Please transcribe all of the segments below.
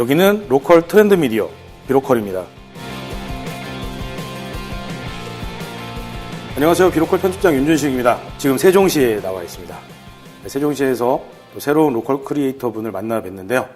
여기는 로컬 트렌드 미디어 비로컬입니다. 안녕하세요. 비로컬 편집장 윤준식입니다. 지금 세종시에 나와 있습니다. 세종시에서 또 새로운 로컬 크리에이터 분을 만나 뵀는데요.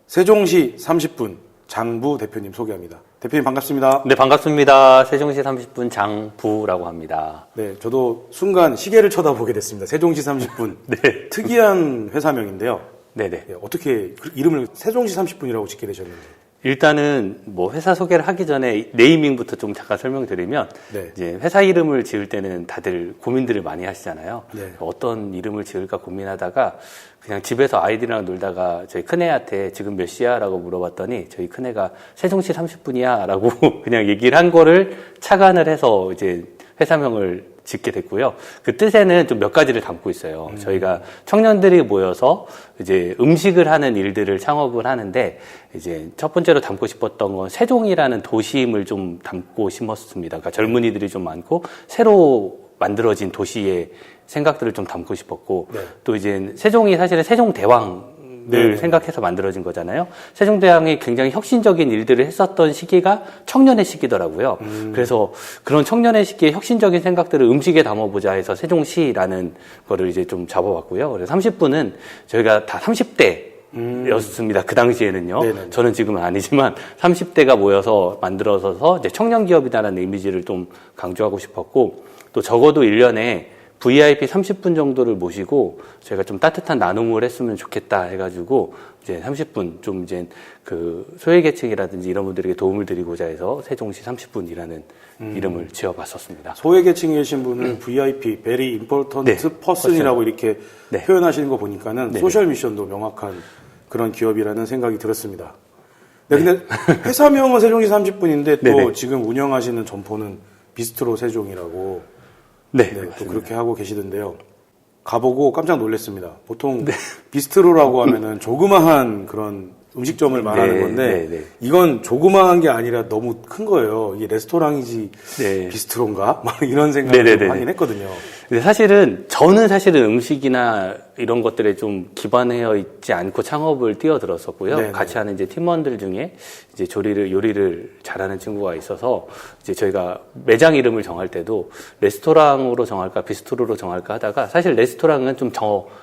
세종시 30분 장부 대표님 소개합니다. 대표님 반갑습니다. 네, 반갑습니다. 세종시 30분 장부라고 합니다. 네, 저도 순간 시계를 쳐다보게 됐습니다. 세종시 30분. 네. 특이한 회사명인데요. 네네. 네, 어떻게 이름을 세종시 30분이라고 짓게 되셨는지. 일단은 뭐 회사 소개를 하기 전에 네이밍부터 좀 잠깐 설명드리면, 네. 이제 회사 이름을 지을 때는 다들 고민들을 많이 하시잖아요. 네. 어떤 이름을 지을까 고민하다가 그냥 집에서 아이들이랑 놀다가 저희 큰애한테 지금 몇 시야? 라고 물어봤더니 저희 큰애가 세종시 30분이야 라고 그냥 얘기를 한 거를 착안을 해서 이제 회사명을 짓게 됐고요. 그 뜻에는 좀 몇 가지를 담고 있어요. 저희가 청년들이 모여서 이제 음식을 하는 일들을 창업을 하는데, 이제 첫 번째로 담고 싶었던 건 세종이라는 도심을 좀 담고 싶었습니다. 그러니까 젊은이들이 좀 많고 새로 만들어진 도시의 생각들을 좀 담고 싶었고, 네. 또 이제 세종이 사실은 세종대왕 늘 생각해서 만들어진 거잖아요. 세종대왕이 굉장히 혁신적인 일들을 했었던 시기가 청년의 시기더라고요. 그래서 그런 청년의 시기에 혁신적인 생각들을 음식에 담아보자 해서 세종시라는 거를 이제 좀 잡아봤고요. 그래서 30분은 저희가 다 30대였습니다. 그 당시에는요. 네네네. 저는 지금은 아니지만 30대가 모여서 만들어서 이제 청년 기업이다라는 이미지를 좀 강조하고 싶었고, 또 적어도 1년에 VIP 30분 정도를 모시고 저희가 좀 따뜻한 나눔을 했으면 좋겠다 해가지고 이제 30분 좀 이제 그 소외계층이라든지 이런 분들에게 도움을 드리고자 해서 세종시 30분이라는 이름을 지어봤었습니다. 소외계층이신 분을 VIP, Very Important 네, Person이라고 이렇게 네. 표현하시는 거 보니까는 네. 소셜 미션도 명확한 그런 기업이라는 생각이 들었습니다. 네, 근데 회사명은 세종시 30분인데 또 네네. 지금 운영하시는 점포는 비스트로 세종이라고 네, 네, 또 맞습니다. 그렇게 하고 계시던데요. 가보고 깜짝 놀랐습니다. 보통 비스트로라고 하면은 조그마한 그런 음식점을 말하는 네, 건데 네, 네. 이건 조그마한 게 아니라 너무 큰 거예요. 이게 레스토랑이지 네. 비스트로인가? 막 이런 생각을 네, 네, 좀 네. 하긴 했거든요. 근데 저는 사실은 음식이나 이런 것들에 좀 기반되어 있지 않고 창업을 뛰어들었었고요. 네네. 같이 하는 이제 팀원들 중에 이제 요리를 잘하는 친구가 있어서 이제 저희가 매장 이름을 정할 때도 레스토랑으로 정할까 비스트로로 정할까 하다가, 사실 레스토랑은 좀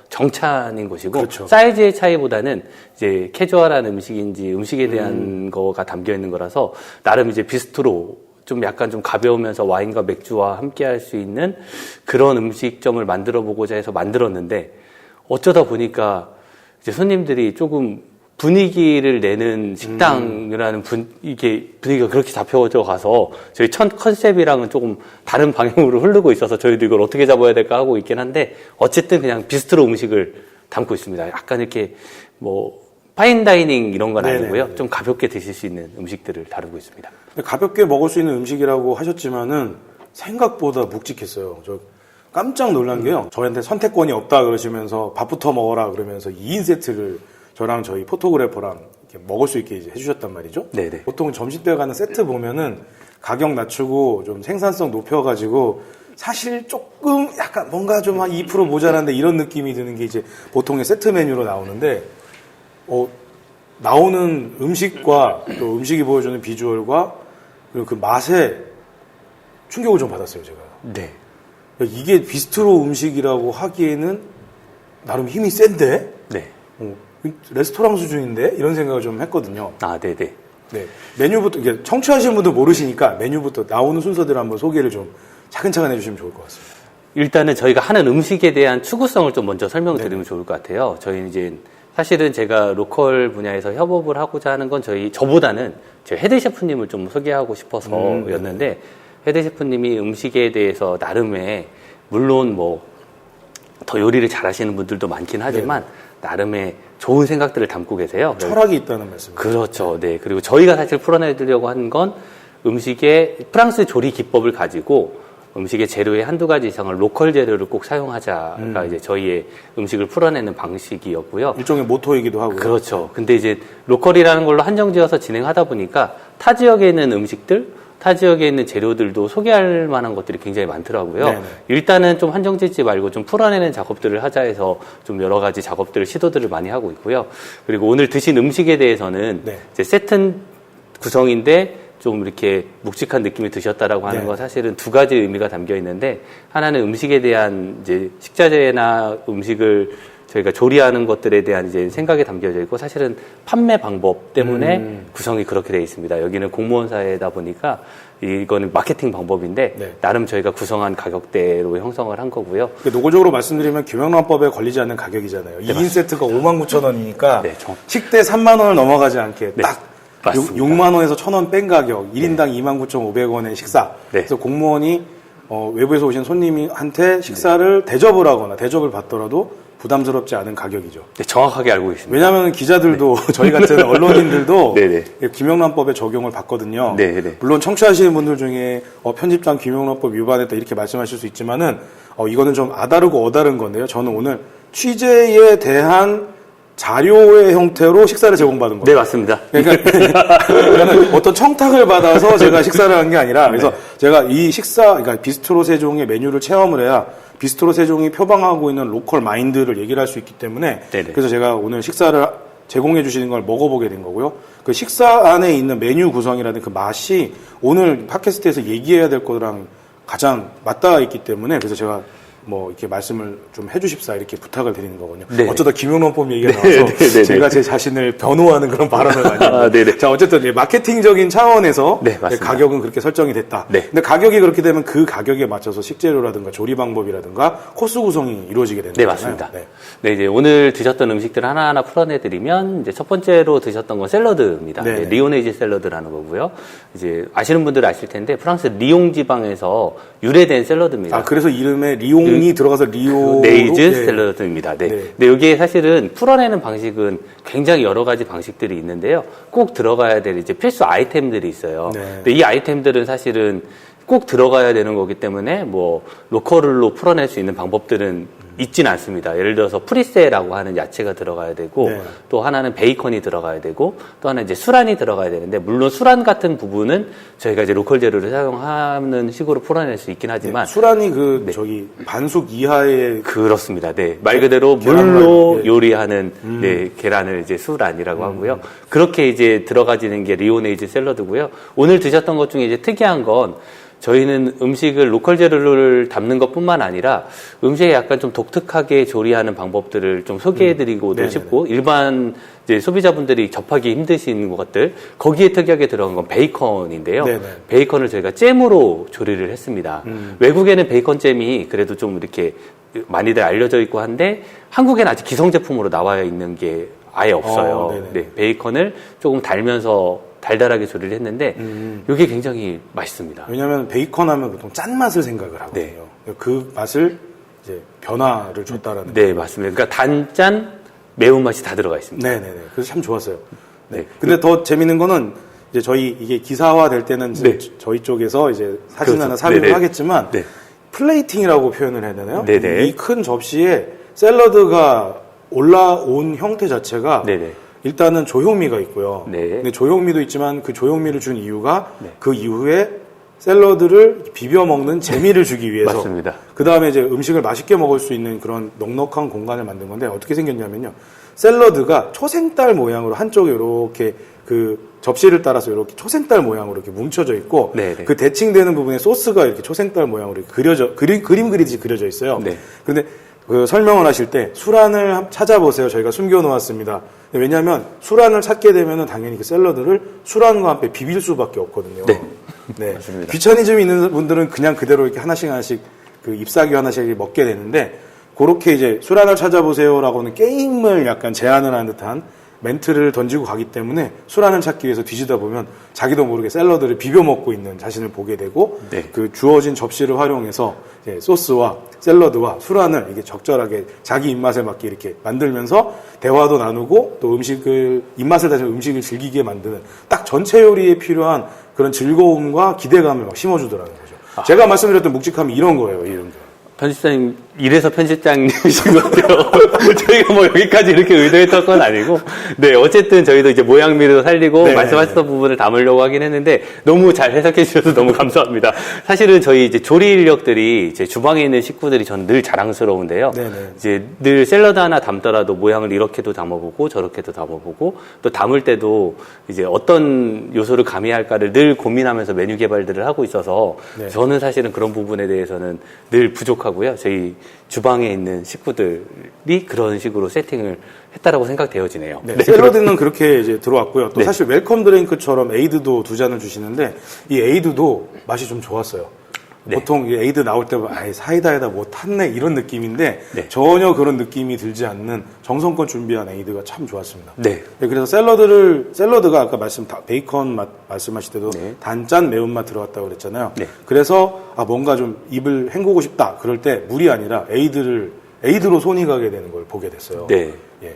정찬인 곳이고, 그렇죠. 사이즈의 차이보다는 이제 캐주얼한 음식인지 음식에 대한 거가 담겨 있는 거라서 나름 이제 비스트로 좀 약간 좀 가벼우면서 와인과 맥주와 함께 할 수 있는 그런 음식점을 만들어 보고자 해서 만들었는데, 어쩌다 보니까 이제 손님들이 조금 분위기를 내는 식당이라는 이게 분위기가 그렇게 잡혀져 가서 저희 첫 컨셉이랑은 조금 다른 방향으로 흐르고 있어서 저희도 이걸 어떻게 잡아야 될까 하고 있긴 한데, 어쨌든 그냥 비스트로 음식을 담고 있습니다. 약간 이렇게 뭐 파인다이닝 이런 건 네네네. 아니고요. 좀 가볍게 드실 수 있는 음식들을 다루고 있습니다. 가볍게 먹을 수 있는 음식이라고 하셨지만은 생각보다 묵직했어요. 저 깜짝 놀란 게요. 저한테 선택권이 없다 그러시면서 밥부터 먹어라 그러면서 2인 세트를 저랑 저희 포토그래퍼랑 이렇게 먹을 수 있게 이제 해주셨단 말이죠. 네네. 보통 점심때 가는 세트 보면은 가격 낮추고 좀 생산성 높여가지고 사실 조금 약간 뭔가 좀 한 2% 모자란데 이런 느낌이 드는 게 이제 보통의 세트 메뉴로 나오는데, 나오는 음식과 또 음식이 보여주는 비주얼과 그리고 그 맛에 충격을 좀 받았어요, 제가. 네. 이게 비스트로 음식이라고 하기에는 나름 힘이 센데? 네. 레스토랑 수준인데? 이런 생각을 좀 했거든요. 아, 네네. 네. 메뉴부터, 이게 청취하시는 분들 모르시니까 메뉴부터 나오는 순서대로 한번 소개를 좀 차근차근 해주시면 좋을 것 같습니다. 일단은 저희가 하는 음식에 대한 추구성을 좀 먼저 설명을 드리면 좋을 것 같아요. 저희는 이제 사실은 제가 로컬 분야에서 협업을 하고자 하는 건 저보다는 제 헤드 셰프님을 좀 소개하고 싶어서였는데, 헤드 셰프님이 음식에 대해서 나름의, 물론 뭐 더 요리를 잘하시는 분들도 많긴 하지만 나름의 좋은 생각들을 담고 계세요. 철학이 있다는 말씀이죠. 그렇죠. 네. 그리고 저희가 사실 풀어내드리려고 한 건 음식의 프랑스 조리 기법을 가지고 음식의 재료의 한두 가지 이상을 로컬 재료를 꼭 사용하자가 이제 저희의 음식을 풀어내는 방식이었고요. 일종의 모토이기도 하고요. 그렇죠. 근데 이제 로컬이라는 걸로 한정 지어서 진행하다 보니까 타 지역에 있는 음식들, 타 지역에 있는 재료들도 소개할 만한 것들이 굉장히 많더라고요. 네네. 일단은 좀 한정 짓지 말고 좀 풀어내는 작업들을 하자 해서 좀 여러 가지 작업들을 시도들을 많이 하고 있고요. 그리고 오늘 드신 음식에 대해서는 네. 이제 세트 구성인데 좀 이렇게 묵직한 느낌이 드셨다라고 하는 네. 건 사실은 두 가지 의미가 담겨 있는데, 하나는 음식에 대한 이제 식자재나 음식을 저희가 조리하는 것들에 대한 이제 생각이 담겨져 있고, 사실은 판매 방법 때문에 구성이 그렇게 되어 있습니다. 여기는 공무원 사회다 보니까 이거는 마케팅 방법인데 네. 나름 저희가 구성한 가격대로 형성을 한 거고요. 노골적으로 말씀드리면 김영란법에 걸리지 않는 가격이잖아요. 2인 세트가 59,000원이니까 네, 식대 3만 원을 넘어가지 않게 네, 딱 맞습니다. 6만 원에서 1,000원 뺀 가격, 1인당 29,500원의 식사. 네. 그래서 공무원이 외부에서 오신 손님한테 식사를 대접을 하거나 대접을 받더라도 부담스럽지 않은 가격이죠. 네, 정확하게 알고 계십니다. 왜냐하면 기자들도 저희 같은 언론인들도 네네. 김영란법의 적용을 받거든요. 네네. 물론 청취하시는 분들 중에 편집장 김영란법 위반했다 이렇게 말씀하실 수 있지만은 이거는 좀 아다르고 어다른 건데요. 저는 오늘 취재에 대한 자료의 형태로 식사를 제공받은 거예요. 네, 맞습니다. 그러니까 어떤 청탁을 받아서 제가 식사를 한 게 아니라, 그래서 제가 이 그러니까 비스트로 세종의 메뉴를 체험을 해야 비스트로 세종이 표방하고 있는 로컬 마인드를 얘기를 할 수 있기 때문에, 네네. 그래서 제가 오늘 식사를 제공해 주시는 걸 먹어보게 된 거고요. 그 식사 안에 있는 메뉴 구성이라든 그 맛이 오늘 팟캐스트에서 얘기해야 될 거랑 가장 맞닿아 있기 때문에, 그래서 제가 이렇게 말씀을 좀 해주십사 이렇게 부탁을 드리는 거거든요. 네. 어쩌다 김영란법 얘기가 나와서 제가 제 자신을 변호하는 그런 발언을 많이 했는데. 자, 어쨌든 마케팅적인 차원에서 네, 맞습니다. 가격은 그렇게 설정이 됐다. 네. 근데 가격이 그렇게 되면 그 가격에 맞춰서 식재료라든가 조리 방법이라든가 코스 구성이 이루어지게 되는 네, 거잖아요. 맞습니다. 네, 이제 오늘 드셨던 음식들 하나하나 풀어내드리면, 이제 첫 번째로 드셨던 건 샐러드입니다. 네. 네, 리오네이즈 샐러드라는 거고요. 이제 아시는 분들은 아실 텐데, 프랑스 리옹 지방에서 유래된 샐러드입니다. 그래서 이름에 리옹이 들어가서 리오 네이즈 샐러드입니다. 네. 근데 여기에 사실은 풀어내는 방식은 굉장히 여러 가지 방식들이 있는데요. 꼭 들어가야 될 이제 필수 아이템들이 있어요. 네. 근데 이 아이템들은 사실은 꼭 들어가야 되는 거기 때문에 로컬로 풀어낼 수 있는 방법들은 있진 않습니다. 예를 들어서 프리세라고 하는 야채가 들어가야 되고, 네. 또 하나는 베이컨이 들어가야 되고, 또 하나는 이제 수란이 들어가야 되는데, 물론 수란 같은 부분은 저희가 이제 로컬 재료를 사용하는 식으로 풀어낼 수 있긴 하지만, 수란이 반숙 이하의 그렇습니다. 네. 말 그대로 계란말, 물로 예. 요리하는 네, 계란을 이제 수란이라고 하고요. 그렇게 이제 들어가지는 게 리오네이즈 샐러드고요. 오늘 드셨던 것 중에 이제 특이한 건, 저희는 음식을 로컬 재료를 담는 것뿐만 아니라 음식에 약간 좀 독특하게 조리하는 방법들을 좀 소개해드리고도 싶고, 일반 이제 소비자분들이 접하기 힘드신 것들, 거기에 특이하게 들어간 건 베이컨인데요. 네네. 베이컨을 저희가 잼으로 조리를 했습니다. 외국에는 베이컨 잼이 그래도 좀 이렇게 많이들 알려져 있고 한데, 한국에는 아직 기성 제품으로 나와 있는 게 아예 없어요. 네네. 네, 베이컨을 조금 달면서 달달하게 조리를 했는데, 이게 굉장히 맛있습니다. 왜냐하면 베이컨 하면 보통 짠맛을 생각을 하거든요. 네. 그 맛을 이제 변화를 줬다라는. 네, 맞습니다. 그러니까 단짠 매운맛이 다 들어가 있습니다. 네네네. 그래서 참 좋았어요. 네. 네. 근데 더 재밌는 거는 이제 저희 이게 기사화 될 때는 이제 네. 저희 쪽에서 이제 사진 그렇죠. 하나 삽입을 네네. 하겠지만 네. 플레이팅이라고 표현을 해야 되나요? 네네. 이 큰 접시에 샐러드가 올라온 형태 자체가 네네. 일단은 조형미가 있고요. 네. 근데 조형미도 있지만 그 조형미를 준 이유가 네. 그 이후에 샐러드를 비벼 먹는 재미를 주기 위해서. 맞습니다. 그 다음에 이제 음식을 맛있게 먹을 수 있는 그런 넉넉한 공간을 만든 건데 어떻게 생겼냐면요. 샐러드가 초생딸 모양으로 한쪽에 이렇게 그 접시를 따라서 이렇게 초생딸 모양으로 이렇게 뭉쳐져 있고 네네. 그 대칭되는 부분에 소스가 이렇게 초생딸 모양으로 이렇게 그림 그리듯이 그려져 있어요. 네. 그런데 그 설명을 하실 때 수란을 찾아보세요. 저희가 숨겨놓았습니다. 왜냐하면 수란을 찾게 되면은 당연히 그 샐러드를 수란과 함께 비빌 수밖에 없거든요. 네. 네. 맞습니다. 귀차니즘이 있는 분들은 그냥 그대로 이렇게 하나씩 그 잎사귀 하나씩 먹게 되는데 그렇게 이제 수란을 찾아보세요라고는 게임을 약간 제안을 하는 듯한 멘트를 던지고 가기 때문에 수란을 찾기 위해서 뒤지다 보면 자기도 모르게 샐러드를 비벼 먹고 있는 자신을 보게 되고 네. 그 주어진 접시를 활용해서 이제 소스와 샐러드와 수란을 이게 적절하게 자기 입맛에 맞게 이렇게 만들면서 대화도 나누고 또 음식을 입맛을 다시 음식을 즐기게 만드는 딱 전체 요리에 필요한 그런 즐거움과 기대감을 막 심어주더라는 거죠. 제가 말씀드렸던 묵직함이 이런 거예요. 이런 거. 편집장님, 이래서 편집장님이신 것 같아요. 저희가 뭐 여기까지 이렇게 의도했던 건 아니고, 네, 어쨌든 저희도 이제 모양미를 살리고 네. 말씀하셨던 부분을 담으려고 하긴 했는데, 너무 잘 해석해 주셔서 너무 감사합니다. 사실은 저희 이제 조리 인력들이 이제 주방에 있는 식구들이 전 늘 자랑스러운데요. 네네. 이제 늘 샐러드 하나 담더라도 모양을 이렇게도 담아보고 저렇게도 담아보고 또 담을 때도 이제 어떤 요소를 가미할까를 늘 고민하면서 메뉴 개발들을 하고 있어서 네. 저는 사실은 그런 부분에 대해서는 늘 부족하고요. 저희 주방에 있는 식구들이 그런 식으로 세팅을 했다라고 생각되어지네요. 네, 샐러드는 그렇게 이제 들어왔고요. 또 네. 사실 웰컴 드링크처럼 에이드도 2잔을 주시는데 이 에이드도 맛이 좀 좋았어요. 네. 보통 이 에이드 나올 때면 아예 사이다에다 뭐 탔네 이런 느낌인데 네. 전혀 그런 느낌이 들지 않는 정성껏 준비한 에이드가 참 좋았습니다. 네. 네, 그래서 샐러드가 아까 베이컨 맛 말씀하실 때도 네. 단짠 매운맛 들어갔다고 그랬잖아요. 네. 그래서 뭔가 좀 입을 헹구고 싶다 그럴 때 물이 아니라 에이드로 손이 가게 되는 걸 보게 됐어요. 네. 예.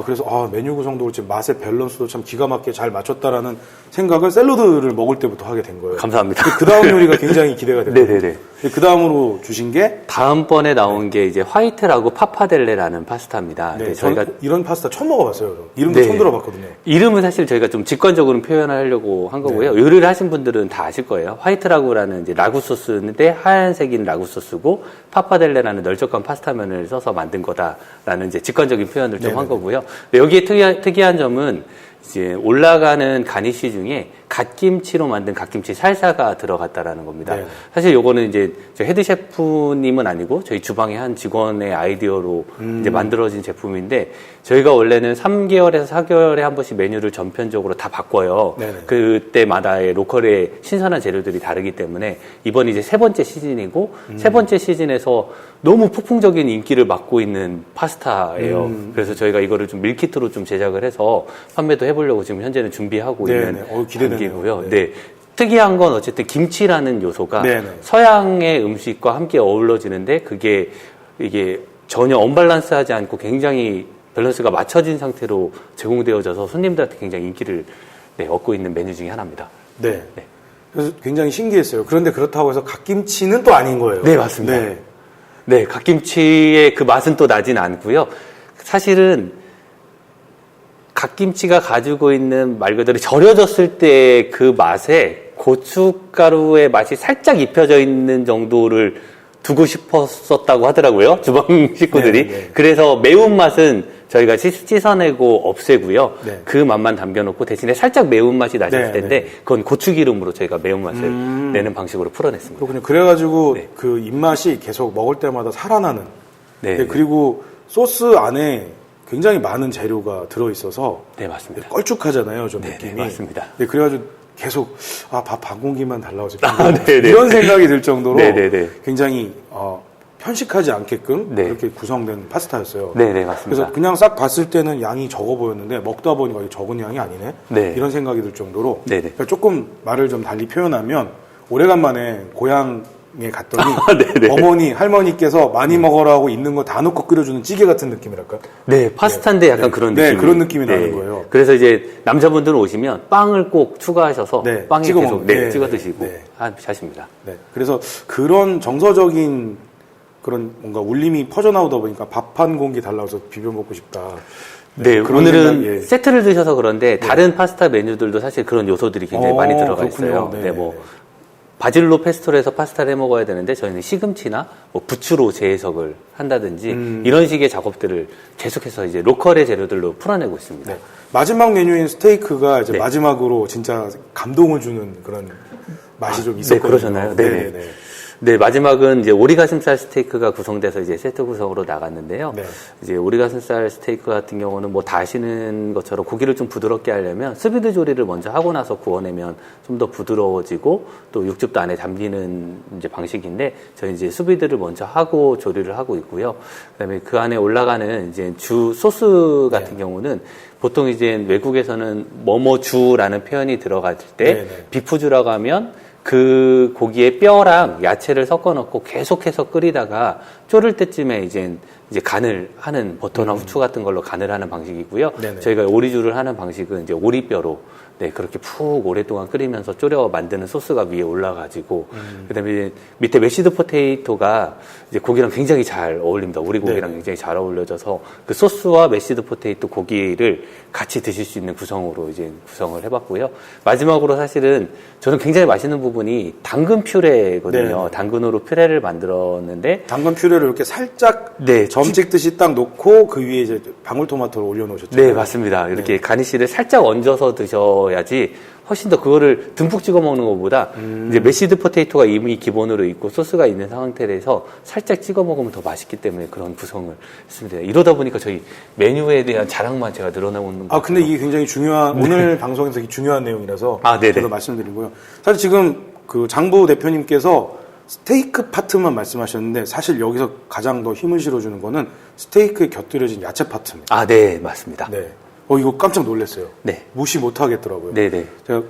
그래서 메뉴 구성도 그렇지 맛의 밸런스도 참 기가 막히게 잘 맞췄다라는 생각을 샐러드를 먹을 때부터 하게 된 거예요. 감사합니다. 그 다음 요리가 굉장히 기대가 돼요. 네네네. 그 다음으로 주신 게 다음번에 나온 게 이제 화이트라고 파파델레라는 파스타입니다. 네, 저희가 이런 파스타 처음 먹어봤어요. 이름도 네. 처음 들어봤거든요. 이름은 사실 저희가 좀 직관적으로 표현하려고 한 거고요. 네. 요리를 하신 분들은 다 아실 거예요. 화이트라고라는 이제 라구 소스인데 하얀색인 라구 소스고 파파델레라는 널쩍한 파스타면을 써서 만든 거다라는 이제 직관적인 표현을 좀 한 거고요. 여기에 특이한 점은 이제 올라가는 가니쉬 중에 갓김치로 만든 갓김치 살사가 들어갔다라는 겁니다. 네. 사실 요거는 이제 저희 헤드 셰프님은 아니고 저희 주방의 한 직원의 아이디어로 이제 만들어진 제품인데 저희가 원래는 3개월에서 4개월에 한 번씩 메뉴를 전편적으로 다 바꿔요. 네네. 그때마다의 로컬의 신선한 재료들이 다르기 때문에 이번 이제 3번째 시즌이고 3번째 시즌에서 너무 폭풍적인 인기를 받고 있는 파스타예요. 그래서 저희가 이거를 좀 밀키트로 좀 제작을 해서 판매도 해보려고 지금 현재는 준비하고 네네. 있는 기대되네요. 단계고요. 네. 네. 특이한 건 어쨌든 김치라는 요소가 네네. 서양의 음식과 함께 어우러지는데 그게 이게 전혀 언밸런스하지 않고 굉장히 밸런스가 맞춰진 상태로 제공되어져서 손님들한테 굉장히 인기를 얻고 있는 메뉴 중에 하나입니다. 네. 네. 그래서 굉장히 신기했어요. 그런데 그렇다고 해서 갓김치는 또 아닌 거예요. 네, 맞습니다. 네. 네, 갓김치의 그 맛은 또 나진 않고요. 사실은 갓김치가 가지고 있는 말 그대로 절여졌을 때 그 맛에 고춧가루의 맛이 살짝 입혀져 있는 정도를 두고 싶었었다고 하더라고요. 주방 식구들이. 네, 네. 그래서 매운맛은 저희가 씻어내고 없애고요. 네. 그 맛만 남겨놓고 대신에 살짝 매운맛이 나셨을 네, 텐데 네. 그건 고추기름으로 저희가 매운맛을 내는 방식으로 풀어냈습니다. 그렇군요. 그래가지고 네. 그 입맛이 계속 먹을 때마다 살아나는. 네. 네, 그리고 소스 안에 굉장히 많은 재료가 들어있어서 네, 맞습니다. 껄쭉하잖아요, 좀 네, 느낌이. 네, 맞습니다. 네, 그래가지고 계속 밥 반 공기만 달라고 네, 네. 이런 생각이 들 정도로 네, 네, 네. 굉장히 편식하지 않게끔 네. 그렇게 구성된 파스타였어요. 네, 네, 맞습니다. 그래서 그냥 싹 봤을 때는 양이 적어 보였는데 먹다 보니까 이게 적은 양이 아니네. 네. 이런 생각이 들 정도로 네, 네. 그러니까 조금 말을 좀 달리 표현하면 오래간만에 고향에 갔더니 네, 네. 어머니 할머니께서 많이 먹으라고 있는 거 다 넣고 끓여주는 찌개 같은 느낌이랄까. 네, 파스타인데 약간 네. 그런 네, 느낌이. 그런 느낌이 나는 거예요. 그래서 이제 남자분들은 오시면 빵을 꼭 추가하셔서 네, 빵에 찍어 계속 먹- 네, 찍어 네, 드시고 네. 하십니다. 네. 그래서 그런 정서적인 그런 뭔가 울림이 퍼져나오다 보니까 밥 한 공기 달라서 비벼 먹고 싶다. 네, 그런 오늘은 생각, 예. 세트를 드셔서 그런데 다른 파스타 메뉴들도 사실 그런 요소들이 굉장히 많이 들어가 그렇군요. 있어요. 네, 네, 뭐 네. 바질로 페스토로 해서 파스타를 해 먹어야 되는데 저희는 시금치나 뭐 부추로 재해석을 한다든지 이런 식의 작업들을 계속해서 이제 로컬의 재료들로 풀어내고 있습니다. 네. 마지막 메뉴인 스테이크가 이제 네. 마지막으로 진짜 감동을 주는 그런 맛이 좀 네, 있었거든요. 그러셨나요? 네네. 네네네. 네, 마지막은 이제 오리가슴살 스테이크가 구성돼서 이제 세트 구성으로 나갔는데요. 네. 이제 오리가슴살 스테이크 같은 경우는 뭐 다 아시는 것처럼 고기를 좀 부드럽게 하려면 스비드 조리를 먼저 하고 나서 구워내면 좀 더 부드러워지고 또 육즙도 안에 담기는 이제 방식인데 저희 이제 스비드를 먼저 하고 조리를 하고 있고요. 그다음에 그 안에 올라가는 이제 주 소스 같은 네. 경우는 보통 이제 외국에서는 뭐뭐주라는 표현이 들어갈 때 네네. 비프주라고 하면 그 고기에 뼈랑 야채를 섞어 넣고 계속해서 끓이다가 졸을 때쯤에 이제 이제 간을 하는 버터나 후추 같은 걸로 간을 하는 방식이고요. 네네. 저희가 오리주를 하는 방식은 이제 오리뼈로 네, 그렇게 푹 오랫동안 끓이면서 졸여 만드는 소스가 위에 올라가지고, 그 다음에 이제 밑에 메시드 포테이토가 이제 고기랑 굉장히 잘 어울립니다. 오리고기랑 네. 굉장히 잘 어울려져서 그 소스와 메시드 포테이토 고기를 같이 드실 수 있는 구성으로 이제 구성을 해봤고요. 마지막으로 사실은 저는 굉장히 맛있는 부분이 당근 퓨레거든요. 네. 당근으로 퓨레를 만들었는데, 당근 퓨레를 이렇게 살짝 네, 점 찍듯이 딱 놓고 그 위에 이제 방울토마토를 올려놓으셨죠. 네, 맞습니다. 이렇게 가니쉬를 살짝 얹어서 드셔야지 훨씬 더 그거를 듬뿍 찍어 먹는 것보다 이제 메시드 포테이토가 이미 기본으로 있고 소스가 있는 상태에서 살짝 찍어 먹으면 더 맛있기 때문에 그런 구성을 했습니다. 이러다 보니까 저희 메뉴에 대한 자랑만 제가 늘어나고 있는 것 근데 같아요. 이게 굉장히 중요한, 오늘 방송에서 되게 중요한 내용이라서 네네. 저도 말씀드리고요. 사실 지금 그 장부 대표님께서 스테이크 파트만 말씀하셨는데 사실 여기서 가장 더 힘을 실어주는 거는 스테이크에 곁들여진 야채 파트입니다. 네, 맞습니다. 네. 이거 깜짝 놀랐어요. 네. 무시 못 하겠더라고요. 네네. 제가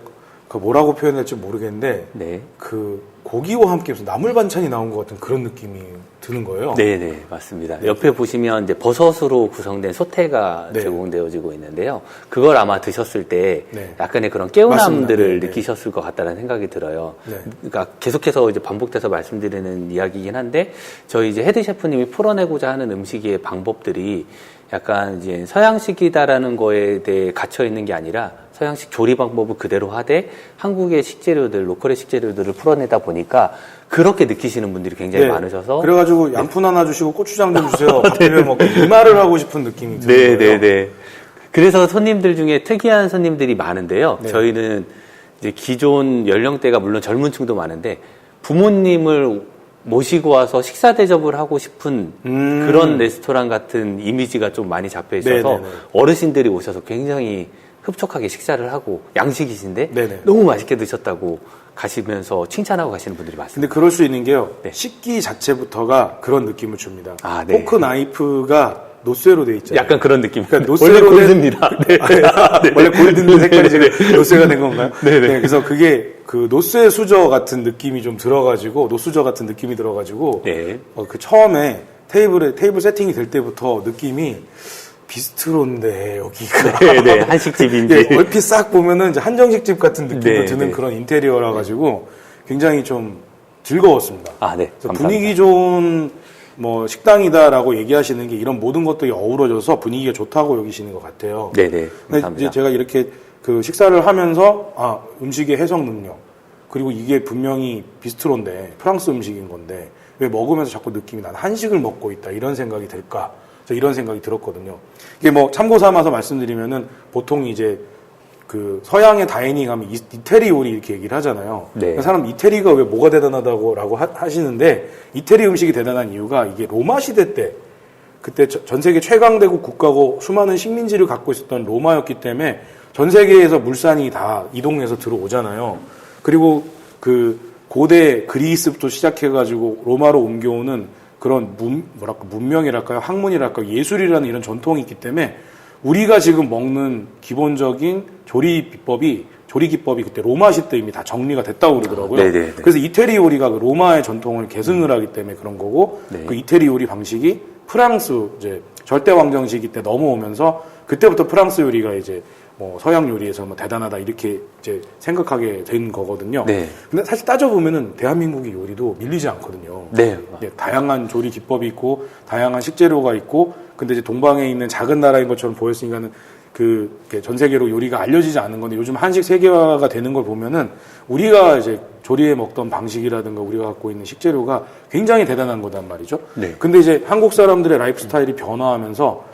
그 뭐라고 표현할지 모르겠는데 네. 그 고기와 함께 무슨 나물 반찬이 나온 것 같은 그런 느낌이 드는 거예요. 네네, 맞습니다. 옆에 보시면 이제 버섯으로 구성된 소테가 네. 제공되어지고 있는데요. 그걸 아마 드셨을 때 네. 약간의 그런 개운함들을 맞습니다. 네, 네. 느끼셨을 것 같다는 생각이 들어요. 네. 그러니까 계속해서 이제 반복돼서 말씀드리는 이야기이긴 한데 저희 이제 헤드 셰프님이 풀어내고자 하는 음식의 방법들이 약간 이제 서양식이다라는 거에 대해 갇혀 있는 게 아니라 서양식 조리 방법을 그대로 하되 한국의 식재료들, 로컬의 식재료들을 풀어내다 보니까 그렇게 느끼시는 분들이 굉장히 많으셔서 그래가지고 양푼 하나 주시고 고추장 좀 주세요. 밥 비벼 먹고 이 말을 하고 싶은 느낌이 드는 거예요. 네네네. 그래서 손님들 중에 특이한 손님들이 많은데요. 네. 저희는 이제 기존 연령대가 물론 젊은 층도 많은데 부모님을 모시고 와서 식사 대접을 하고 싶은 그런 레스토랑 같은 이미지가 좀 많이 잡혀 있어서 네네네. 어르신들이 오셔서 굉장히 흡족하게 식사를 하고 양식이신데 네네. 너무 맛있게 드셨다고 가시면서 칭찬하고 가시는 분들이 많습니다. 근데 그럴 수 있는 게요. 네. 식기 자체부터가 그런 느낌을 줍니다. 네. 포크 나이프가 노쇠로 돼 있잖아요. 약간 그런 느낌. 그러니까 원래 노쇠로 골드입니다. 네. 원래 골든 색깔이 지금 노쇠가 된 건가요? 네네. 네, 그래서 그게 그 노쇠 수저 같은 느낌이 좀 들어가지고 노수저 같은 느낌이 들어가지고 네. 그 처음에 테이블 세팅이 될 때부터 느낌이 비스트로인데 여기가 네, 한식집인지. 예, 얼핏 싹 보면은 이제 한정식집 같은 느낌도 네, 드는 네. 그런 인테리어라 가지고 굉장히 좀 즐거웠습니다. 네. 그래서 감사합니다. 분위기 좋은 뭐 식당이다라고 얘기하시는 게 이런 모든 것들이 어우러져서 분위기가 좋다고 여기시는 것 같아요. 네네. 근데 감사합니다. 이제 제가 이렇게 그 식사를 하면서 음식의 해석 능력 그리고 이게 분명히 비스트로인데 프랑스 음식인 건데 왜 먹으면서 자꾸 느낌이 난 한식을 먹고 있다 이런 생각이 들까? 저 이런 생각이 들었거든요. 이게 뭐 참고 삼아서 말씀드리면은 보통 이제 그 서양의 다이닝 하면 이태리 요리 이렇게 얘기를 하잖아요. 네. 사람 이태리가 왜 뭐가 대단하다고 하시는데 이태리 음식이 대단한 이유가 이게 로마 시대 때 그때 전 세계 최강대국 국가고 수많은 식민지를 갖고 있었던 로마였기 때문에 전 세계에서 물산이 다 이동해서 들어오잖아요. 그리고 그 고대 그리스부터 시작해가지고 로마로 옮겨오는 그런 문명이랄까요, 학문이랄까요, 예술이라는 이런 전통이 있기 때문에 우리가 지금 먹는 기본적인 조리 기법이 그때 로마 시대 이미 다 정리가 됐다고 그러더라고요. 네네네. 그래서 이태리 요리가 그 로마의 전통을 계승을 하기 때문에 그런 거고, 네. 그 이태리 요리 방식이 프랑스 이제 절대 왕정 시기 때 넘어오면서 그때부터 프랑스 요리가 이제 뭐 서양 요리에서 뭐 대단하다 이렇게 이제 생각하게 된 거거든요. 네. 근데 사실 따져보면은 대한민국의 요리도 밀리지 않거든요. 네. 다양한 조리 기법이 있고 다양한 식재료가 있고 근데 이제 동방에 있는 작은 나라인 것처럼 보였으니까는 전 세계로 요리가 알려지지 않는 건데 요즘 한식 세계화가 되는 걸 보면은 우리가 이제 조리해 먹던 방식이라든가 우리가 갖고 있는 식재료가 굉장히 대단한 거단 말이죠. 네. 근데 이제 한국 사람들의 라이프 스타일이 변화하면서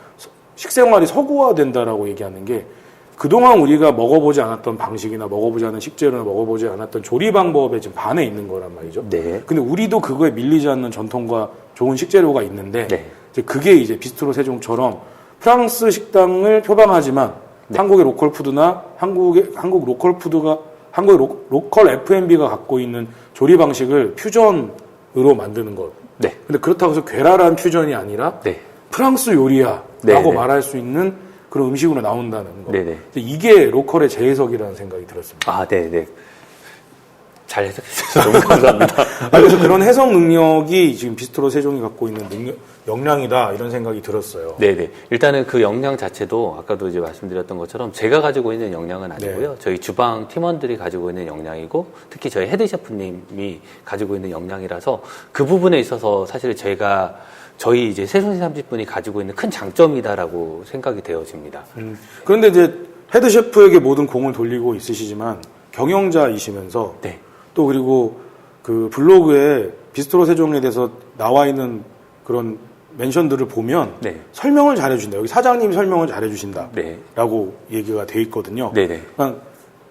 식생활이 서구화된다라고 얘기하는 게 그동안 우리가 먹어보지 않았던 방식이나 먹어보지 않은 식재료나 먹어보지 않았던 조리 방법에 지금 반해 있는 거란 말이죠. 네. 근데 우리도 그거에 밀리지 않는 전통과 좋은 식재료가 있는데 네. 이제 그게 이제 비스트로 세종처럼 프랑스 식당을 표방하지만 네. 한국의 로컬 푸드나 한국 로컬 푸드가 한국의 로컬 F&B가 갖고 있는 조리 방식을 퓨전으로 만드는 것. 네. 근데 그렇다고 해서 괴랄한 퓨전이 아니라 네. 프랑스 요리야라고 네, 네. 말할 수 있는 그런 음식으로 나온다는 거. 네, 네. 이게 로컬의 재해석이라는 생각이 들었습니다. 네, 네. 잘 해석해주셔서 너무 감사합니다. 그래서 그런 해석 능력이 지금 비스트로 세종이 갖고 있는 역량이다 이런 생각이 들었어요. 네네. 일단은 그 역량 자체도 아까도 이제 말씀드렸던 것처럼 제가 가지고 있는 역량은 아니고요. 저희 주방 팀원들이 가지고 있는 역량이고 특히 저희 헤드 셰프님이 가지고 있는 역량이라서 그 부분에 있어서 사실 저희 이제 세종시 30분이 가지고 있는 큰 장점이다라고 생각이 되어집니다. 그런데 이제 헤드 셰프에게 모든 공을 돌리고 있으시지만 경영자이시면서 네. 또 그리고 그 블로그에 비스트로 세종에 대해서 나와 있는 그런 멘션들을 보면 네. 설명을 잘해주신다. 여기 사장님이 설명을 잘해주신다. 네. 라고 얘기가 돼 있거든요. 네네. 그러니까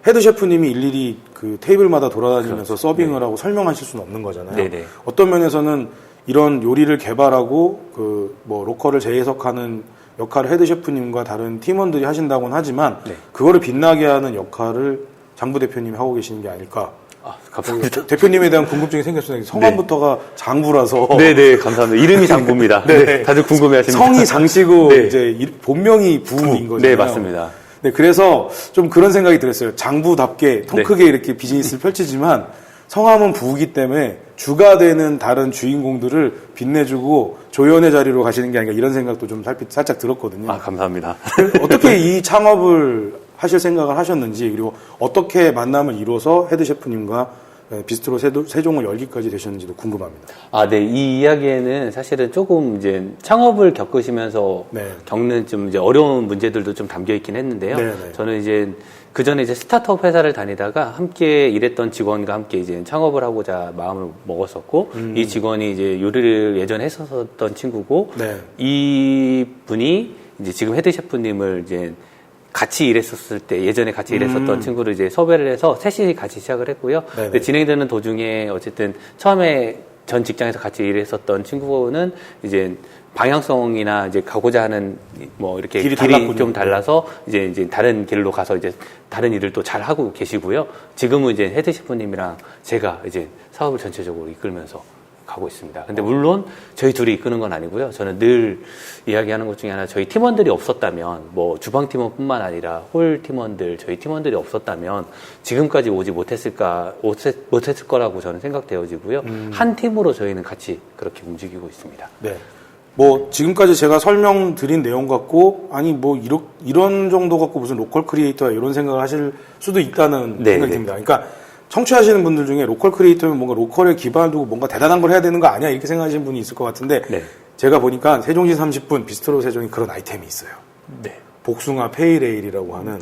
헤드 셰프님이 일일이 그 테이블마다 돌아다니면서 그렇죠. 서빙을 하고 설명하실 수는 없는 거잖아요. 네네. 어떤 면에서는 이런 요리를 개발하고 그 뭐 로컬을 재해석하는 역할을 헤드 셰프님과 다른 팀원들이 하신다고는 하지만 네. 그거를 빛나게 하는 역할을 장부 대표님이 하고 계시는 게 아닐까. 감사합니다. 대표님에 대한 궁금증이 생겼어요. 성함부터가 장부라서. 네네, 감사합니다. 이름이 장부입니다. 네, 다들 궁금해하십니다. 성이 장씨고 네. 이제 본명이 부인 거잖아요. 네, 맞습니다. 네, 그래서 좀 그런 생각이 들었어요. 장부답게 통 크게 이렇게 비즈니스를 펼치지만 성함은 부이기 때문에 주가 되는 다른 주인공들을 빛내주고 조연의 자리로 가시는 게 아닌가 이런 생각도 좀 살짝 들었거든요. 감사합니다. 어떻게 이 창업을 하실 생각을 하셨는지 그리고 어떻게 만남을 이뤄서 헤드 셰프님과 비스트로 세종을 열기까지 되셨는지도 궁금합니다. 네. 이 이야기에는 사실은 조금 이제 창업을 겪으시면서 네. 겪는 좀 이제 어려운 문제들도 좀 담겨 있긴 했는데요. 네, 네. 저는 이제 그 전에 이제 스타트업 회사를 다니다가 함께 일했던 직원과 함께 이제 창업을 하고자 마음을 먹었었고, 이 직원이 이제 요리를 예전에 했었던 친구고, 네. 이 분이 이제 지금 헤드 셰프님을 이제 같이 일했었을 때 예전에 같이 일했었던 친구를 이제 섭외를 해서 셋이 같이 시작을 했고요. 근데 진행되는 도중에 어쨌든 처음에 전 직장에서 같이 일했었던 친구는 이제 방향성이나 이제 가고자 하는 뭐 이렇게 길이 좀 달라서 이제 다른 길로 가서 이제 다른 일을 또 잘 하고 계시고요. 지금은 이제 헤드 셰프님이랑 제가 이제 사업을 전체적으로 이끌면서 가고 있습니다. 근데 물론 저희 둘이 이끄는 건 아니고요. 저는 늘 이야기하는 것 중에 하나, 저희 팀원들이 없었다면, 뭐 주방 팀원뿐만 아니라 홀 팀원들, 저희 팀원들이 없었다면 지금까지 오지 못했을 거라고 저는 생각되어지고요. 한 팀으로 저희는 같이 그렇게 움직이고 있습니다. 네. 뭐 지금까지 제가 설명드린 내용 갖고 아니 뭐 이런 정도 갖고 무슨 로컬 크리에이터야 이런 생각을 하실 수도 있다는 생각이 듭니다. 그러니까 청취하시는 분들 중에 로컬 크리에이터면 뭔가 로컬에 기반을 두고 뭔가 대단한 걸 해야 되는 거 아니야 이렇게 생각하시는 분이 있을 것 같은데 제가 보니까 세종시 30분 비스트로 세종이 그런 아이템이 있어요. 네. 복숭아 페이레일이라고 하는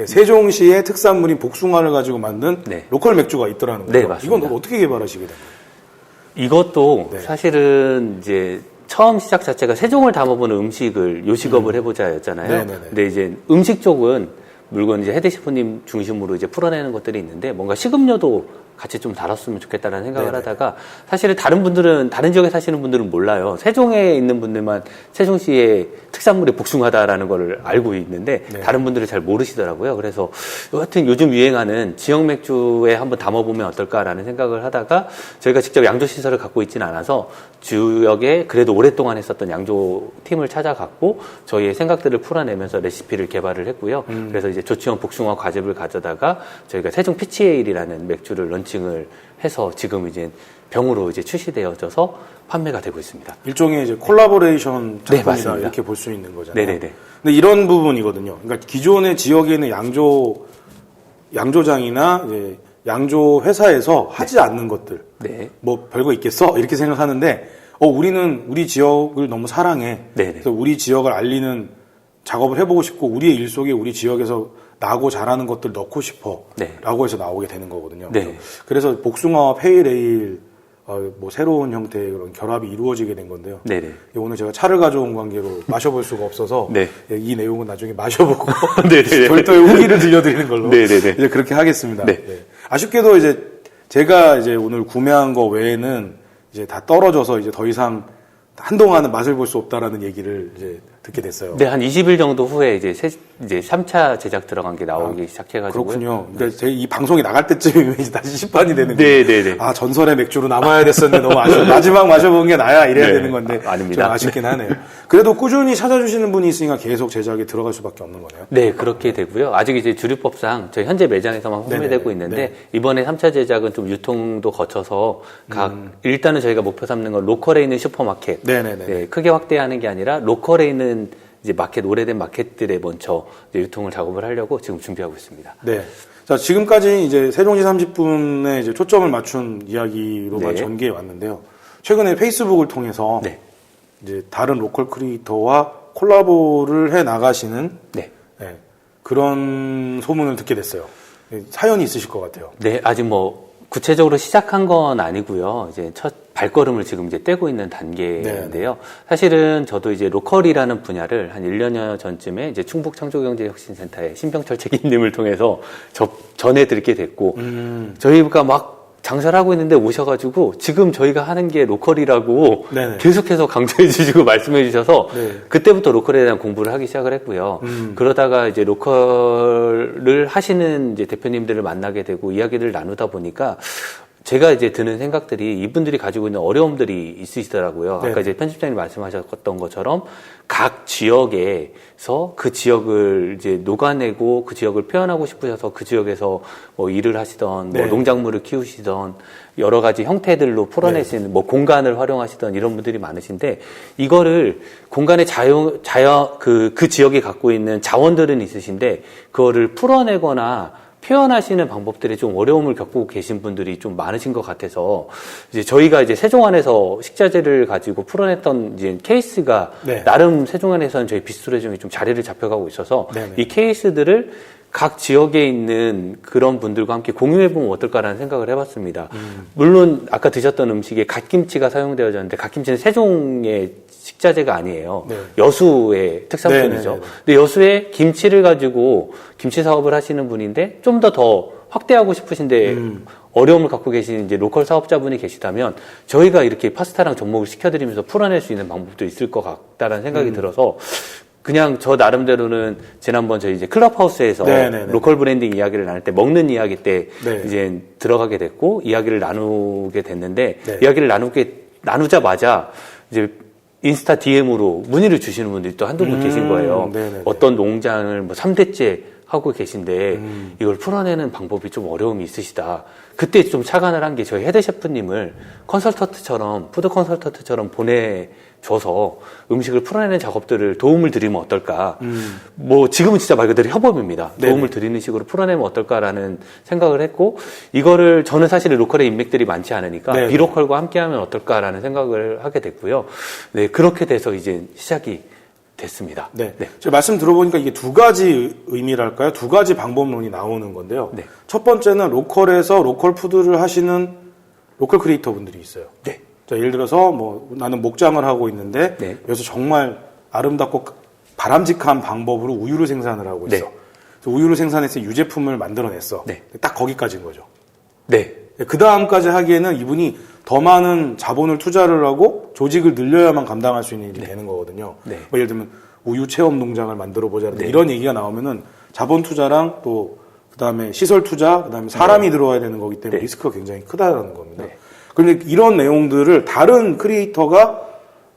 세종시의 특산물인 복숭아를 가지고 만든 로컬 맥주가 있더라는 거예요. 맞습니다. 이건 어떻게 개발하시게 된 거예요? 이것도 사실은 이제 처음 시작 자체가 세종을 담아보는 음식을 요식업을 해보자였잖아요. 근데 이제 음식 쪽은 물론 이제 헤드 셰프님 중심으로 이제 풀어내는 것들이 있는데 뭔가 식음료도 같이 좀 다뤘으면 좋겠다라는 생각을 하다가 사실은 다른 지역에 사시는 분들은 몰라요. 세종에 있는 분들만 세종시의 특산물이 복숭아다라는 걸 알고 있는데 다른 분들은 잘 모르시더라고요. 그래서 여하튼 요즘 유행하는 지역 맥주에 한번 담아보면 어떨까라는 생각을 하다가 저희가 직접 양조 시설을 갖고 있지는 않아서 지역에 그래도 오랫동안 했었던 양조 팀을 찾아갔고 저희의 생각들을 풀어내면서 레시피를 개발을 했고요. 그래서 이제 조치원 복숭아 과즙을 가져다가 저희가 세종 피치에일이라는 맥주를 런칭을 해서 지금 이제 병으로 이제 출시되어져서 판매가 되고 있습니다. 일종의 이제 콜라보레이션 작품이다 맞습니다. 이렇게 볼 수 있는 거잖아요. 네네네. 근데 이런 부분이거든요. 그러니까 기존의 지역에 있는 양조장이나 이제 양조 회사에서 하지 않는 것들, 뭐 별거 있겠어 이렇게 생각하는데, 우리는 우리 지역을 너무 사랑해. 그래서 우리 지역을 알리는 작업을 해보고 싶고 우리의 일 속에 우리 지역에서 나고 자라는 것들 넣고 싶어 라고 해서 나오게 되는 거거든요. 그래서 복숭아와 페이레일 뭐 새로운 형태의 그런 결합이 이루어지게 된 건데요. 오늘 제가 차를 가져온 관계로 마셔볼 수가 없어서 이 내용은 나중에 마셔보고 별도의 후기를 들려드리는 걸로 이제 그렇게 하겠습니다. 아쉽게도 이제 제가 이제 오늘 구매한 거 외에는 이제 다 떨어져서 이제 더 이상 한동안은 맛을 볼 수 없다라는 얘기를 이제 듣게 됐어요. 네, 한 20일 정도 후에 이제 3차 제작 들어간 게 나오기 시작해가지고. 그렇군요. 그러니까 제 이 방송이 나갈 때쯤이면 이제 다시 시판이 되는 네, 거예요. 네, 네. 아, 전설의 맥주로 남아야 됐었는데 너무 아쉬워. 마지막 마셔본 게 나야 이래야 네. 되는 건데. 아닙니다. 좀 아쉽긴 하네요. 그래도 꾸준히 찾아주시는 분이 있으니까 계속 제작에 들어갈 수밖에 없는 거네요. 네, 그렇게 되고요. 아직 이제 주류법상 저희 현재 매장에서만 판매되고 네네. 있는데 네. 이번에 3차 제작은 좀 유통도 거쳐서 일단은 저희가 목표 삼는 건 로컬에 있는 슈퍼마켓. 네네네. 네, 크게 확대하는 게 아니라 로컬에 있는 이제 마켓, 오래된 마켓들에 먼저 이제 유통을 작업을 하려고 지금 준비하고 있습니다. 네. 자, 지금까지 이제 세종시 30분에 이제 초점을 맞춘 이야기로만 네. 전개해 왔는데요. 최근에 페이스북을 통해서 네. 이제 다른 로컬 크리에이터와 콜라보를 해 나가시는 네. 네, 그런 소문을 듣게 됐어요. 사연이 있으실 것 같아요. 네, 아직 뭐 구체적으로 시작한 건 아니고요. 이제 첫 발걸음을 지금 이제 떼고 있는 단계인데요. 사실은 저도 이제 로컬이라는 분야를 한 1년여 전쯤에 이제 충북 창조경제혁신센터의 신병철 책임님을 통해서 전해 드리게 됐고, 저희가 막 장사를 하고 있는데 오셔가지고 지금 저희가 하는 게 로컬이라고 네네. 계속해서 강조해 주시고 말씀해 주셔서 네. 그때부터 로컬에 대한 공부를 하기 시작을 했고요. 그러다가 이제 로컬을 하시는 이제 대표님들을 만나게 되고 이야기를 나누다 보니까 제가 이제 드는 생각들이 이분들이 가지고 있는 어려움들이 있으시더라고요. 네. 아까 이제 편집장님 말씀하셨던 것처럼 각 지역에서 그 지역을 이제 녹아내고 그 지역을 표현하고 싶으셔서 그 지역에서 뭐 일을 하시던 네. 뭐 농작물을 키우시던 여러 가지 형태들로 풀어내시는 뭐 공간을 활용하시던 이런 분들이 많으신데 이거를 공간의 그 지역이 갖고 있는 자원들은 있으신데 그거를 풀어내거나 표현하시는 방법들이 좀 어려움을 겪고 계신 분들이 좀 많으신 것 같아서 이제 저희가 이제 세종안에서 식자재를 가지고 풀어냈던 이제 케이스가 네. 나름 세종안에서는 저희 비스트로점이 좀 자리를 잡혀가고 있어서 네네. 이 케이스들을 각 지역에 있는 그런 분들과 함께 공유해보면 어떨까라는 생각을 해봤습니다. 물론 아까 드셨던 음식에 갓김치가 사용되어졌는데 갓김치는 세종의 식자재가 아니에요. 네. 여수의 특산품이죠. 네네네. 근데 여수에 김치를 가지고 김치 사업을 하시는 분인데 좀 더 확대하고 싶으신데 어려움을 갖고 계신 이제 로컬 사업자분이 계시다면 저희가 이렇게 파스타랑 접목을 시켜드리면서 풀어낼 수 있는 방법도 있을 것 같다라는 생각이 들어서 그냥 저 나름대로는 지난번 저희 이제 클럽하우스에서 네네네. 로컬 브랜딩 이야기를 나눌 때 먹는 이야기 때 네. 이제 들어가게 됐고 이야기를 나누게 됐는데 네. 이야기를 나누자마자 이제 인스타 DM으로 문의를 주시는 분들이 또 한두 분 계신 거예요. 네네네. 어떤 농장을 뭐 3대째 하고 계신데 이걸 풀어내는 방법이 좀 어려움이 있으시다. 그때 좀 착안을 한 게 저희 헤드 셰프님을 컨설턴트처럼 푸드 컨설턴트처럼 보내줘서 음식을 풀어내는 작업들을 도움을 드리면 어떨까. 뭐 지금은 진짜 말 그대로 협업입니다. 네네. 도움을 드리는 식으로 풀어내면 어떨까라는 생각을 했고 이거를 저는 사실 로컬에 인맥들이 많지 않으니까 네네. 비로컬과 함께하면 어떨까라는 생각을 하게 됐고요. 네, 그렇게 돼서 이제 시작이 됐습니다. 네. 제가 말씀 들어보니까 이게 두 가지 의미랄까요? 두 가지 방법론이 나오는 건데요. 네. 첫 번째는 로컬에서 로컬 푸드를 하시는 로컬 크리에이터 분들이 있어요. 네. 자, 예를 들어서 뭐 나는 목장을 하고 있는데 네. 여기서 정말 아름답고 바람직한 방법으로 우유를 생산을 하고 있어. 네. 그래서 우유를 생산해서 유제품을 만들어냈어. 네. 딱 거기까지인 거죠. 네. 그 다음까지 하기에는 이분이 더 많은 자본을 투자를 하고 조직을 늘려야만 감당할 수 있는 일이 되는 거거든요. 네. 뭐 예를 들면 우유 체험 농장을 만들어 보자 네. 이런 얘기가 나오면은 자본 투자랑 또 그다음에 시설 투자, 그다음에 사람이 들어와야 되는 거기 때문에 네. 리스크가 굉장히 크다라는 겁니다. 네. 그런데 이런 내용들을 다른 크리에이터가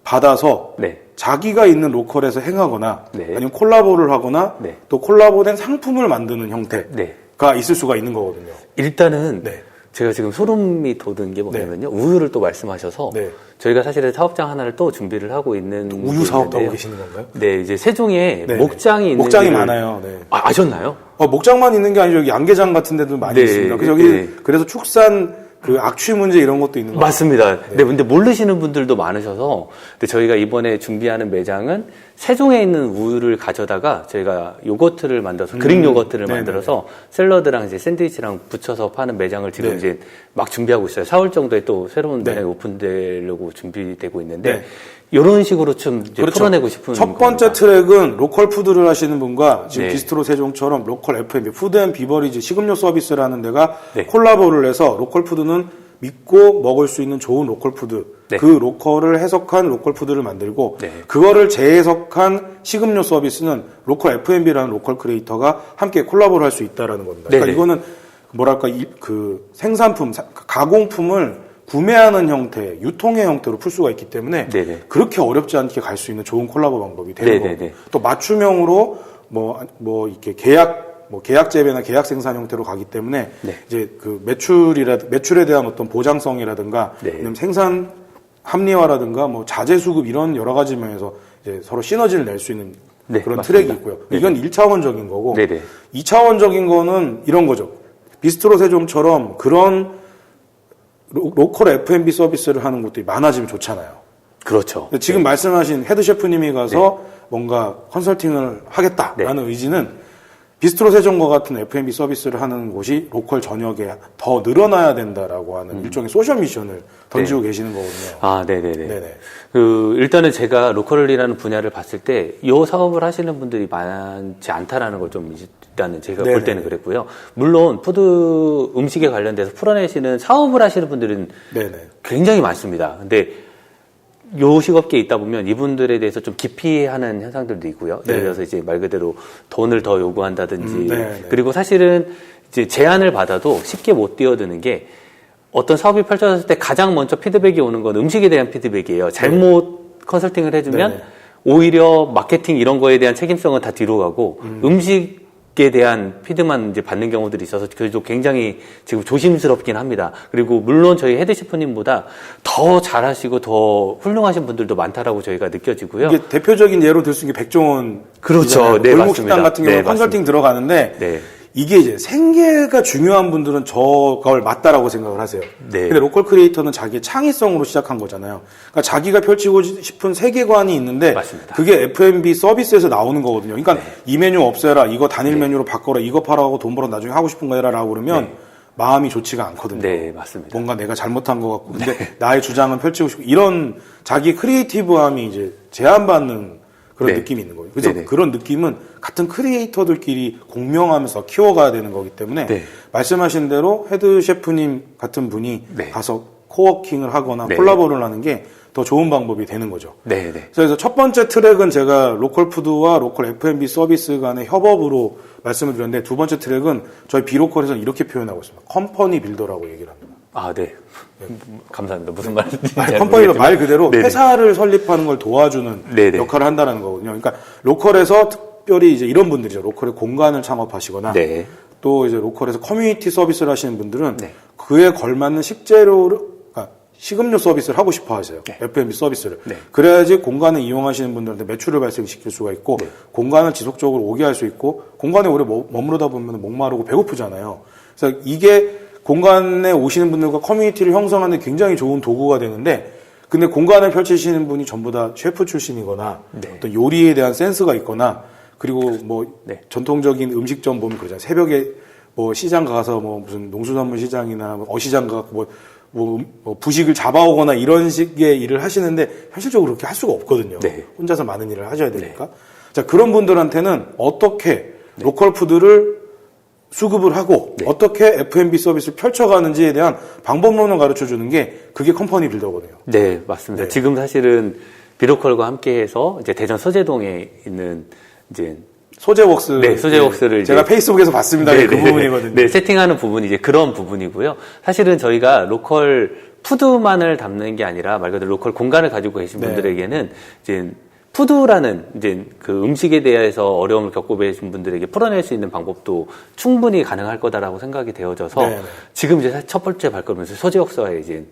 받아서 네. 자기가 있는 로컬에서 행하거나 네. 아니면 콜라보를 하거나 네. 또 콜라보된 상품을 만드는 형태가 네. 있을 수가 있는 거거든요. 일단은 네. 제가 지금 소름이 돋은 게 뭐냐면요. 우유를 또 말씀하셔서 네. 저희가 사실은 사업장 하나를 또 준비를 하고 있는 우유 사업도 하고 있는데요. 계시는 건가요? 네, 이제 세종에 네. 목장이 있는 목장이 데를- 많아요. 네. 아셨나요? 목장만 있는 게 아니죠. 여기 양계장 같은 데도 많이 네, 있습니다. 그래서 여기 네. 그래서 축산 그 악취 문제 이런 것도 있는 거 같아요. 맞습니다. 네, 근데 모르시는 분들도 많으셔서 근데 저희가 이번에 준비하는 매장은 세종에 있는 우유를 가져다가 저희가 요거트를 만들어서 그릭 요거트를 네네네. 만들어서 샐러드랑 이제 샌드위치랑 붙여서 파는 매장을 지금 네. 이제 막 준비하고 있어요. 4월 정도에 또 새로운 네. 매장이 오픈되려고 준비되고 있는데 네. 이런 식으로 좀 이제 그렇죠. 풀어내고 싶은 첫 번째 겁니다. 트랙은 로컬 푸드를 하시는 분과 지금 네. 비스트로 세종처럼 로컬 F&B 푸드 앤 비버리지 식음료 서비스라는 데가 네. 콜라보를 해서 로컬 푸드는 믿고 먹을 수 있는 좋은 로컬 푸드, 네. 그 로컬을 해석한 로컬 푸드를 만들고 네. 그거를 재해석한 식음료 서비스는 로컬 F&B라는 로컬 크리에이터가 함께 콜라보를 할 수 있다라는 겁니다. 그러니까 네네. 이거는 뭐랄까 그 생산품, 가공품을 구매하는 형태, 유통의 형태로 풀 수가 있기 때문에 네네. 그렇게 어렵지 않게 갈 수 있는 좋은 콜라보 방법이 되는 네네네. 거고 또 맞춤형으로 뭐 이렇게 계약 재배나 계약 생산 형태로 가기 때문에 네. 이제 그 매출에 대한 어떤 보장성이라든가 네. 아니면 생산 합리화라든가 뭐 자재 수급 이런 여러 가지 면에서 이제 서로 시너지를 낼 수 있는 네, 그런 맞습니다. 트랙이 있고요. 이건 1차원적인 거고 네네. 2차원적인 거는 이런 거죠. 비스트로 세종처럼 그런 로컬 F&B 서비스를 하는 곳들이 많아지면 좋잖아요. 그렇죠. 지금 말씀하신 헤드 셰프님이 가서 뭔가 컨설팅을 하겠다라는 의지는 비스트로 세종과 같은 F&B 서비스를 하는 곳이 로컬 전역에 더 늘어나야 된다라고 하는 일종의 소셜 미션을 던지고 계시는 거거든요. 아, 네네네. 네네. 일단은 제가 로컬이라는 분야를 봤을 때, 이 사업을 하시는 분들이 많지 않다라는 걸 좀 일단은 제가 볼 때는 그랬고요. 물론, 푸드 음식에 관련돼서 풀어내시는 사업을 하시는 분들은 네네. 굉장히 많습니다. 근데, 요식업계에 있다 보면 이분들에 대해서 좀 기피하는 현상들도 있고요. 예를 들어서 이제 말 그대로 돈을 더 요구한다든지. 그리고 사실은 이제 제안을 받아도 쉽게 못 뛰어드는 게 어떤 사업이 펼쳐졌을 때 가장 먼저 피드백이 오는 건 음식에 대한 피드백이에요. 잘못 컨설팅을 해주면 오히려 마케팅 이런 거에 대한 책임성은 다 뒤로 가고 음식에 대한 피드만 이제 받는 경우들이 있어서 그래도 굉장히 지금 조심스럽긴 합니다. 그리고 물론 저희 헤드 셰프님보다 더 잘하시고 더 훌륭하신 분들도 많다라고 저희가 느껴지고요. 이게 대표적인 예로 들 수 있는 게 백종원. 그렇죠. 네, 골목 맞습니다. 식당 같은 경우 네, 컨설팅 맞습니다. 들어가는데 네. 이게 이제 생계가 중요한 분들은 저걸 맞다라고 생각을 하세요. 네. 근데 로컬 크리에이터는 자기의 창의성으로 시작한 거잖아요. 그러니까 자기가 펼치고 싶은 세계관이 있는데 맞습니다. 그게 F&B 서비스에서 나오는 거거든요. 그러니까 이 메뉴 없애라, 이거 단일 메뉴로 바꿔라, 이거 팔아고 돈 벌어 나중에 하고 싶은 거 해라라고 그러면 마음이 좋지가 않거든요. 네, 맞습니다. 뭔가 내가 잘못한 것 같고 근데 나의 주장은 펼치고 싶고 이런 자기 크리에이티브함이 이제 제한받는 그런 느낌이 있는 거예요. 그래서 그런 느낌은 같은 크리에이터들끼리 공명하면서 키워가야 되는 거기 때문에 말씀하신 대로 헤드 셰프님 같은 분이 가서 코워킹을 하거나 콜라보를 하는 게 더 좋은 방법이 되는 거죠. 그래서 첫 번째 트랙은 제가 로컬 푸드와 로컬 F&B 서비스 간의 협업으로 말씀을 드렸는데 두 번째 트랙은 저희 비로컬에서는 이렇게 표현하고 있습니다. 컴퍼니 빌더라고 얘기를 합니다. 아, 네. 감사합니다. 무슨 말인지. 컴퍼니가 말 그대로 회사를 설립하는 걸 도와주는 역할을 한다는 거거든요. 그러니까 로컬에서 특별히 이제 이런 분들이죠. 로컬에 공간을 창업하시거나 또 이제 로컬에서 커뮤니티 서비스를 하시는 분들은 그에 걸맞는 식재료를 식음료 서비스를 하고 싶어 하세요. F&B 서비스를. 그래야지 공간을 이용하시는 분들한테 매출을 발생시킬 수가 있고 공간을 지속적으로 오게 할 수 있고 공간에 오래 머무르다 보면 목마르고 배고프잖아요. 그래서 이게 공간에 오시는 분들과 커뮤니티를 형성하는 데 굉장히 좋은 도구가 되는데 근데 공간을 펼치시는 분이 전부 다 셰프 출신이거나 어떤 요리에 대한 센스가 있거나 그리고 뭐 전통적인 음식점 보면 그러잖아요. 새벽에 뭐 시장 가서 뭐 무슨 농수산물 시장이나 어시장 가고 뭐 부식을 잡아오거나 이런 식의 일을 하시는데 현실적으로 그렇게 할 수가 없거든요. 혼자서 많은 일을 하셔야 되니까. 자, 그런 분들한테는 어떻게 로컬 푸드를 수급을 하고 어떻게 F&B 서비스를 펼쳐가는지에 대한 방법론을 가르쳐주는 게 그게 컴퍼니 빌더거든요. 네, 맞습니다. 지금 사실은 비로컬과 함께해서 이제 대전 서재동에 있는 이제 소재웍스. 소재웍스를 제가 페이스북에서 봤습니다. 그 부분이거든요. 세팅하는 부분이 이제 그런 부분이고요. 사실은 저희가 로컬 푸드만을 담는 게 아니라 말 그대로 로컬 공간을 가지고 계신 분들에게는 이제 푸드라는 이제 그 음식에 대해서 어려움을 겪고 계신 분들에게 풀어낼 수 있는 방법도 충분히 가능할 거다라고 생각이 되어져서 지금 이제 첫 번째 발걸음은 소재웍스와의 이제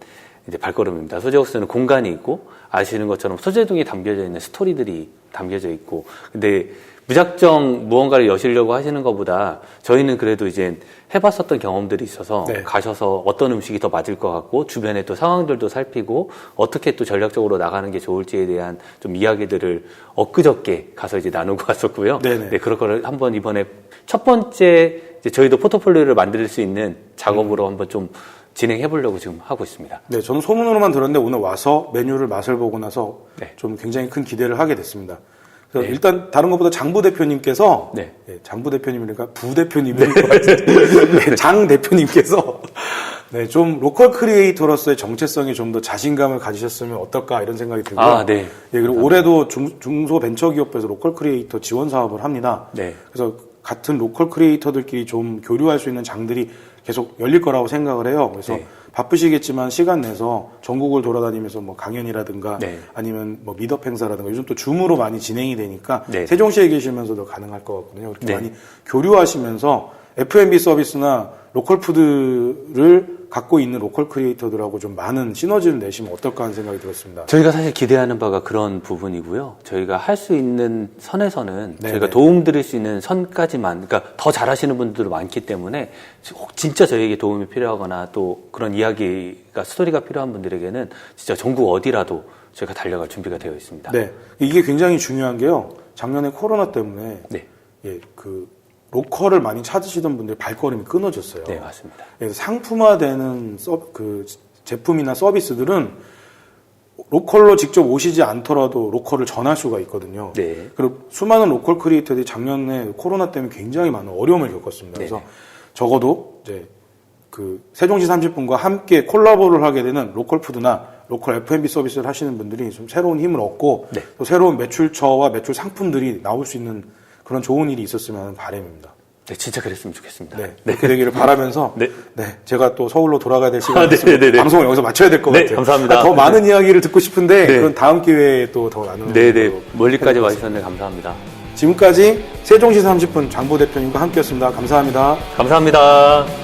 발걸음입니다. 소재웍스는 공간이 있고 아시는 것처럼 소재동에 담겨져 있는 스토리들이 담겨져 있고 근데 무작정 무언가를 여시려고 하시는 것보다 저희는 그래도 이제 해봤었던 경험들이 있어서 가셔서 어떤 음식이 더 맞을 것 같고 주변에 또 상황들도 살피고 어떻게 또 전략적으로 나가는 게 좋을지에 대한 좀 이야기들을 엊그저께 가서 이제 나누고 왔었고요. 그럴 거를 한번 이번에 첫 번째 이제 저희도 포트폴리오를 만들 수 있는 작업으로 한번 좀 진행해 보려고 지금 하고 있습니다. 네, 저는 소문으로만 들었는데 오늘 와서 메뉴를 맛을 보고 나서 좀 굉장히 큰 기대를 하게 됐습니다. 일단 다른 것보다 장부 대표님께서 장부 대표님이니까 부 대표님이 장 대표님께서 네, 좀 로컬 크리에이터로서의 정체성에 좀 더 자신감을 가지셨으면 어떨까 이런 생각이 들고요. 아, 네. 예, 그리고 올해도 중소벤처기업에서 로컬 크리에이터 지원 사업을 합니다. 네. 그래서 같은 로컬 크리에이터들끼리 좀 교류할 수 있는 장들이 계속 열릴 거라고 생각을 해요. 그래서 네. 바쁘시겠지만 시간 내서 전국을 돌아다니면서 뭐 강연이라든가 네. 아니면 뭐 미덕 행사라든가 요즘 또 줌으로 많이 진행이 되니까 네. 세종시에 계시면서도 가능할 것 같거든요. 그렇게 네. 많이 교류하시면서 F&B 서비스나 로컬 푸드를 갖고 있는 로컬 크리에이터들하고 좀 많은 시너지를 내시면 어떨까 하는 생각이 들었습니다. 저희가 사실 기대하는 바가 그런 부분이고요. 저희가 할 수 있는 선에서는 네네. 저희가 도움드릴 수 있는 선까지만, 그러니까 더 잘하시는 분들도 많기 때문에 진짜 저희에게 도움이 필요하거나 또 그런 이야기가 스토리가 필요한 분들에게는 진짜 전국 어디라도 저희가 달려갈 준비가 되어 있습니다. 네, 이게 굉장히 중요한 게요. 작년에 코로나 때문에 네. 예, 그 로컬을 많이 찾으시던 분들 발걸음이 끊어졌어요. 네, 맞습니다. 그래서 상품화되는 그 제품이나 서비스들은 로컬로 직접 오시지 않더라도 로컬을 전할 수가 있거든요. 네. 그리고 수많은 로컬 크리에이터들이 작년에 코로나 때문에 굉장히 많은 어려움을 겪었습니다. 그래서 적어도 이제 그 세종시 30분과 함께 콜라보를 하게 되는 로컬 푸드나 로컬 F&B 서비스를 하시는 분들이 좀 새로운 힘을 얻고 네. 또 새로운 매출처와 매출 상품들이 나올 수 있는 그런 좋은 일이 있었으면 하는 바람입니다. 네, 진짜 그랬으면 좋겠습니다. 네, 그렇게 되기를 바라면서 네. 제가 또 서울로 돌아가야 될 시간이 네, 있습니다. 네, 네. 방송을 여기서 마쳐야 될 것 네, 같아요. 감사합니다. 더 많은 이야기를 듣고 싶은데 네. 그건 다음 기회에 또 더 나누는 네네. 걸로 멀리까지 하겠습니다. 와주셨는데 감사합니다. 지금까지 세종시 30분 장보 대표님과 함께했습니다. 감사합니다. 감사합니다.